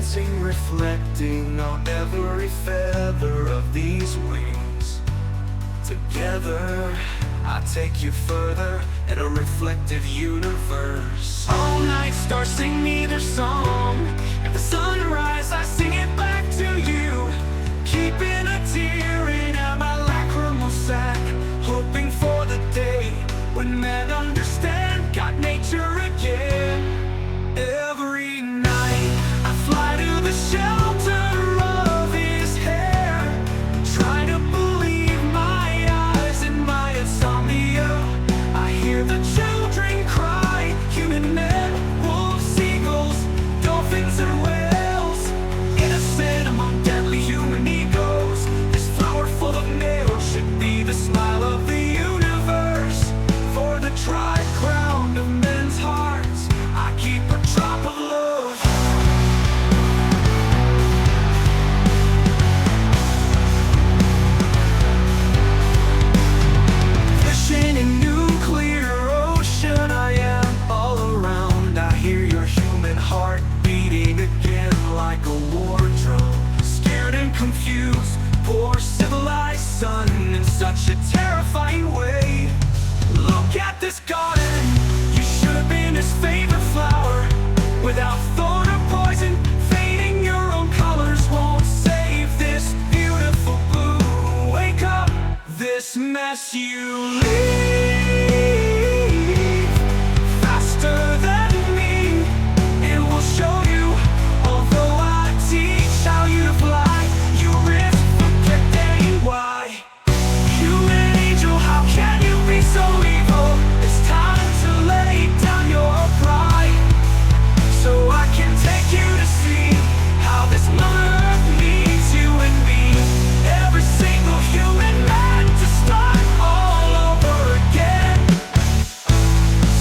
dancing, reflecting on every feather of these wings. Together, I take you further in a reflective universe. All night stars sing me their song. At the sunrise, I sing it back to you, keeping a tear in my lacrimal sack, hoping for the day when men understand God, nature again. Every night I fly to the shelter of his hair, trying to believe my eyes and my insomnia. I hear the children cry, human men, wolves, seagulls, dolphins and whales, innocent among deadly human egos. This flower full of nails should be the smile of the universe. For the tried crown of men's hearts, I keep a drop of love. Fishing in nuclear ocean, I am all around. I hear your human heart beating again like a war drum. Scared and confused, poor civilized son in such a terrifying way. Look at this garden, you should have been his favorite flower. Without thorn or poison, fading your own colors won't save this beautiful blue. Wake up, this mess you leave faster than me. It will show you, although I teach how you fly, you risk forgetting why. Human angel, how can you be so evil? It's time to lay down your pride, so I can take you to see how this Mother Earth needs you and me. Every single human man to start all over again.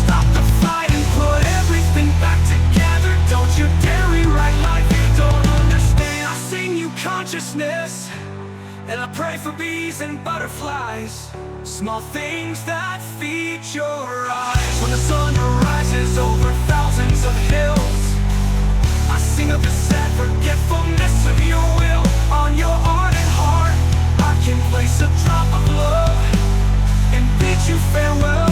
Stop the fight and put everything back together. Don't you dare rewrite life you don't understand. I sing you consciousness, and I pray for bees and butterflies, small things that feed your eyes. When the sun rises over thousands of hills, I sing of the sad forgetfulness of your will. On your ardent heart, I can place a drop of love and bid you farewell.